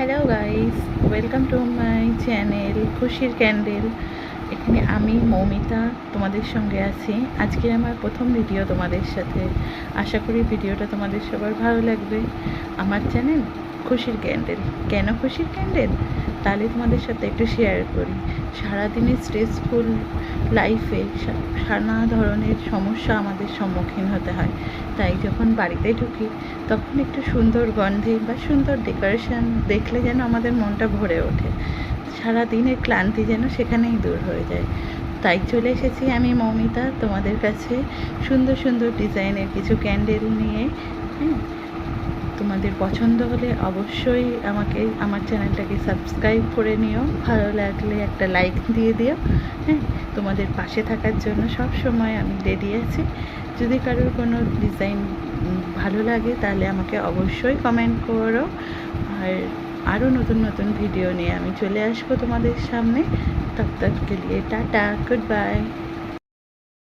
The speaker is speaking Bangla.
Hello guys, welcome to my channel খুশির ক্যান্ডেল। এখানে আমি মৌমিতা তোমাদের সঙ্গে আছি। আজকে আমার প্রথম ভিডিও তোমাদের সাথে। আশা করি ভিডিওটা তোমাদের সবার ভালো লাগবে। আমার চ্যানেল খুশির ক্যান্ডেল। কেন খুশির ক্যান্ডেল? তাহলে তোমাদের সাথে একটু শেয়ার করি। সারাদিনের স্ট্রেসফুল লাইফে নানা ধরনের সমস্যা আমাদের সম্মুখীন হতে হয়। তাই যখন বাড়িতে ঢুকি তখন একটু সুন্দর গন্ধে বা সুন্দর ডেকোরেশন দেখলে যেন আমাদের মনটা ভরে ওঠে। সারাদিনের ক্লান্তি যেন সেখানেই দূর হয়ে যায়। তাই চলে এসেছি আমি মৌমিতা তোমাদের কাছে সুন্দর সুন্দর ডিজাইনের কিছু ক্যান্ডেল নিয়ে। তোমাদের পছন্দ হলে অবশ্যই আমার চ্যানেলটাকে সাবস্ক্রাইব করে নিও। ভালো লাগলে একটা লাইক দিয়ে দিও। তোমাদের পাশে থাকার জন্য সব সময় আমি রেডি আছি। যদি কারোর কোনো ডিজাইন ভালো লাগে তাহলে আমাকে অবশ্যই কমেন্ট করো। আর আরও নতুন নতুন ভিডিও নিয়ে আমি চলে আসবো তোমাদের সামনে। তব তক কে লিয়ে টাটা, গুড বাই।